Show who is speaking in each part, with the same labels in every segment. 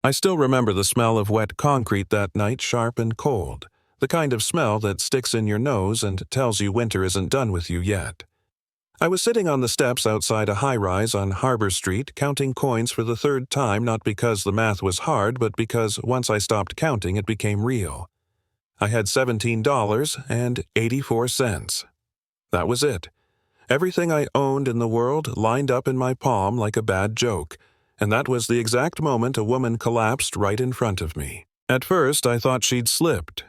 Speaker 1: I still remember the smell of wet concrete that night, sharp and cold, the kind of smell that sticks in your nose and tells you winter isn't done with you yet. I was sitting on the steps outside a high-rise on Harbor Street, counting coins for the third time, not because the math was hard, but because once I stopped counting, it became real. I had $17.84. That was it. Everything I owned in the world lined up in my palm like a bad joke, and that was the exact moment a woman collapsed right in front of me. At first, I thought she'd slipped.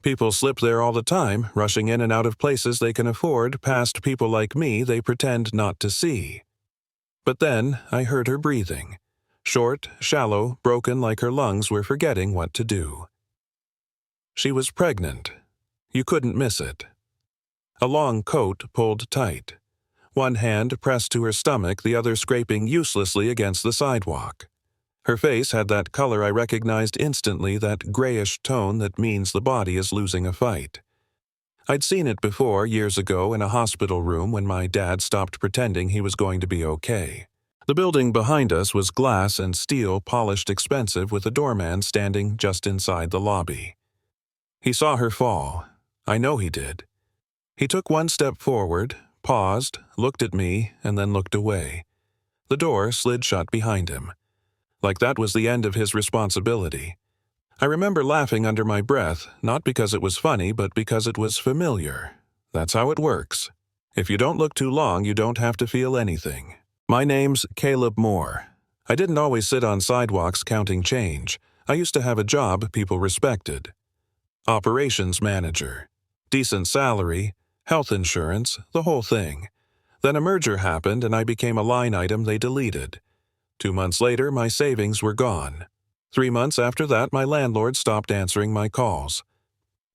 Speaker 1: People slip there all the time, rushing in and out of places they can afford, past people like me they pretend not to see. But then I heard her breathing. Short, shallow, broken like her lungs were forgetting what to do. She was pregnant. You couldn't miss it. A long coat pulled tight. One hand pressed to her stomach, the other scraping uselessly against the sidewalk. Her face had that color I recognized instantly, that grayish tone that means the body is losing a fight. I'd seen it before, years ago, in a hospital room when my dad stopped pretending he was going to be okay. The building behind us was glass and steel, polished expensive, with a doorman standing just inside the lobby. He saw her fall. I know he did. He took one step forward, paused, looked at me, and then looked away. The door slid shut behind him. Like that was the end of his responsibility. I remember laughing under my breath, not because it was funny, but because it was familiar. That's how it works. If you don't look too long, you don't have to feel anything. My name's Caleb Moore. I didn't always sit on sidewalks counting change. I used to have a job people respected. Operations manager. Decent salary, health insurance, the whole thing. Then a merger happened and I became a line item they deleted. 2 months later, my savings were gone. 3 months after that, my landlord stopped answering my calls.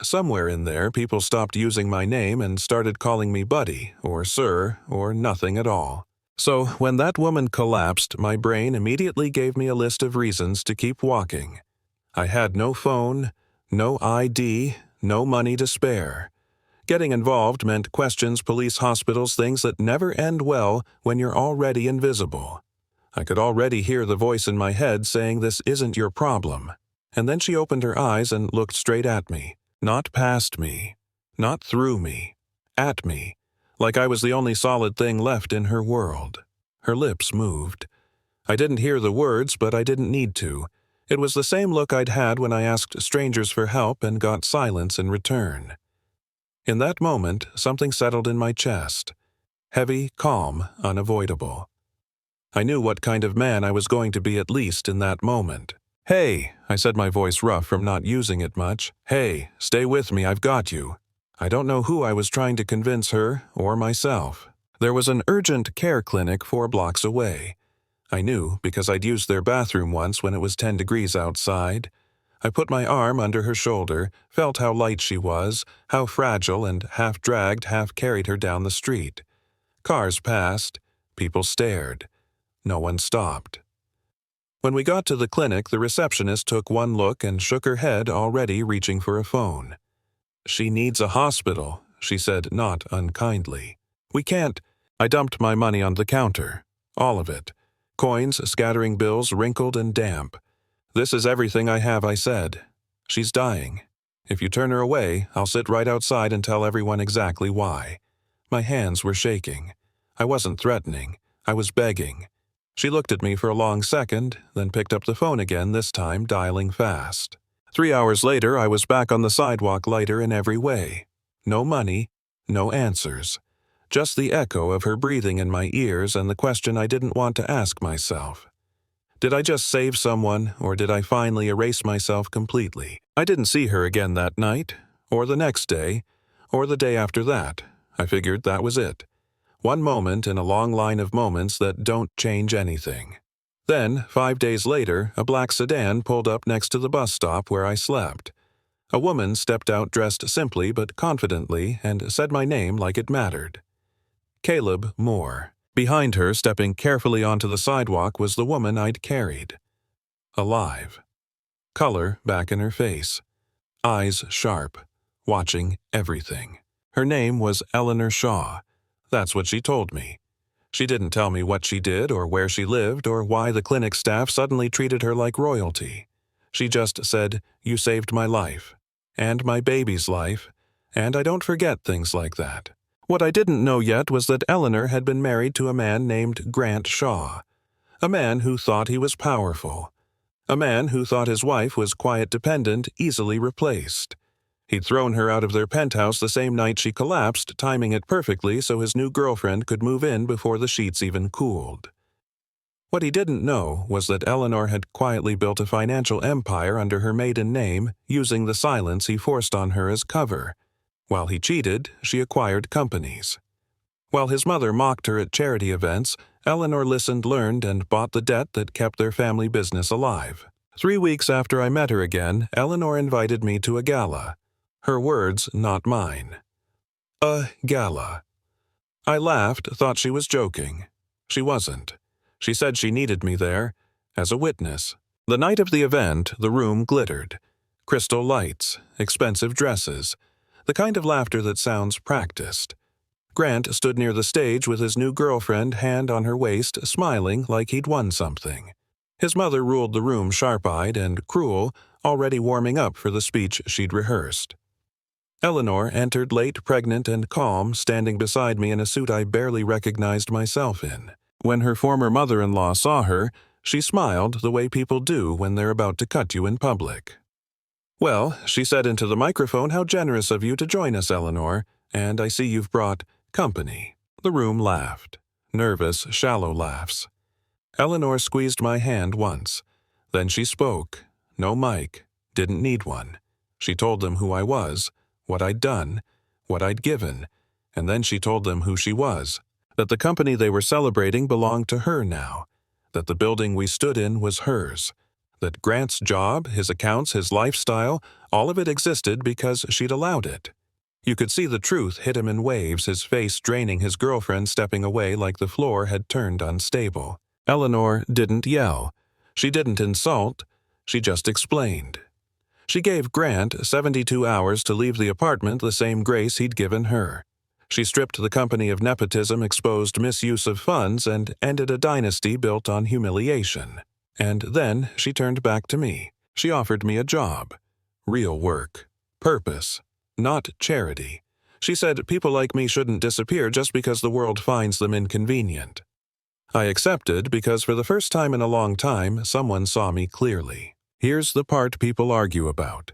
Speaker 1: Somewhere in there, people stopped using my name and started calling me Buddy, or Sir, or nothing at all. So, when that woman collapsed, my brain immediately gave me a list of reasons to keep walking. I had no phone, no ID, no money to spare. Getting involved meant questions, police, hospitals, things that never end well when you're already invisible. I could already hear the voice in my head saying this isn't your problem. And then she opened her eyes and looked straight at me. Not past me. Not through me. At me. Like I was the only solid thing left in her world. Her lips moved. I didn't hear the words, but I didn't need to. It was the same look I'd had when I asked strangers for help and got silence in return. In that moment, something settled in my chest. Heavy, calm, unavoidable. I knew what kind of man I was going to be, at least in that moment. "Hey," I said, my voice rough from not using it much. "Hey, stay with me, I've got you." I don't know who I was trying to convince, her or myself. There was an urgent care clinic 4 blocks away. I knew because I'd used their bathroom once when it was 10 degrees outside. I put my arm under her shoulder, felt how light she was, how fragile, and half dragged, half carried her down the street. Cars passed. People stared. No one stopped. When we got to the clinic, the receptionist took one look and shook her head, already reaching for a phone. "She needs a hospital," she said, not unkindly. "We can't." I dumped my money on the counter. All of it. Coins, scattering bills, wrinkled and damp. "This is everything I have," I said. "She's dying. If you turn her away, I'll sit right outside and tell everyone exactly why." My hands were shaking. I wasn't threatening. I was begging. She looked at me for a long second, then picked up the phone again, this time dialing fast. 3 hours later, I was back on the sidewalk, lighter in every way. No money, no answers. Just the echo of her breathing in my ears and the question I didn't want to ask myself. Did I just save someone, or did I finally erase myself completely? I didn't see her again that night, or the next day, or the day after that. I figured that was it. One moment in a long line of moments that don't change anything. Then, 5 days later, a black sedan pulled up next to the bus stop where I slept. A woman stepped out dressed simply but confidently and said my name like it mattered. Caleb Moore. Behind her, stepping carefully onto the sidewalk, was the woman I'd carried. Alive. Color back in her face. Eyes sharp. Watching everything. Her name was Eleanor Shaw. That's what she told me. She didn't tell me what she did or where she lived or why the clinic staff suddenly treated her like royalty. She just said, "You saved my life, and my baby's life, and I don't forget things like that." What I didn't know yet was that Eleanor had been married to a man named Grant Shaw, a man who thought he was powerful, a man who thought his wife was quiet, dependent, easily replaced. He'd thrown her out of their penthouse the same night she collapsed, timing it perfectly so his new girlfriend could move in before the sheets even cooled. What he didn't know was that Eleanor had quietly built a financial empire under her maiden name, using the silence he forced on her as cover. While he cheated, she acquired companies. While his mother mocked her at charity events, Eleanor listened, learned, and bought the debt that kept their family business alive. 3 weeks after I met her again, Eleanor invited me to a gala. Her words, not mine. A gala. I laughed, thought she was joking. She wasn't. She said she needed me there, as a witness. The night of the event, the room glittered. Crystal lights, expensive dresses, the kind of laughter that sounds practiced. Grant stood near the stage with his new girlfriend, hand on her waist, smiling like he'd won something. His mother ruled the room, sharp-eyed and cruel, already warming up for the speech she'd rehearsed. Eleanor entered late, pregnant, and calm, standing beside me in a suit I barely recognized myself in. When her former mother-in-law saw her, she smiled the way people do when they're about to cut you in public. "Well," she said into the microphone, "how generous of you to join us, Eleanor, and I see you've brought company." The room laughed. Nervous, shallow laughs. Eleanor squeezed my hand once. Then she spoke. No mic. Didn't need one. She told them who I was, what I'd done, what I'd given, and then she told them who she was, that the company they were celebrating belonged to her now, that the building we stood in was hers, that Grant's job, his accounts, his lifestyle, all of it existed because she'd allowed it. You could see the truth hit him in waves, his face draining, his girlfriend stepping away like the floor had turned unstable. Eleanor didn't yell. She didn't insult. She just explained. She gave Grant 72 hours to leave the apartment, the same grace he'd given her. She stripped the company of nepotism, exposed misuse of funds, and ended a dynasty built on humiliation. And then she turned back to me. She offered me a job. Real work. Purpose. Not charity. She said people like me shouldn't disappear just because the world finds them inconvenient. I accepted because for the first time in a long time, someone saw me clearly. Here's the part people argue about.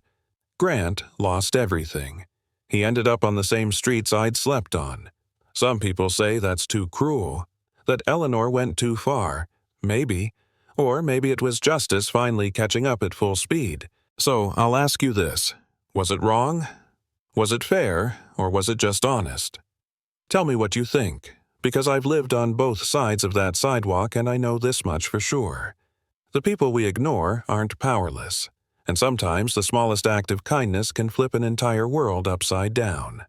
Speaker 1: Grant lost everything. He ended up on the same streets I'd slept on. Some people say that's too cruel, that Eleanor went too far. Maybe. Or maybe it was justice finally catching up at full speed. So I'll ask you this. Was it wrong? Was it fair, or was it just honest? Tell me what you think, because I've lived on both sides of that sidewalk and I know this much for sure. The people we ignore aren't powerless, and sometimes the smallest act of kindness can flip an entire world upside down.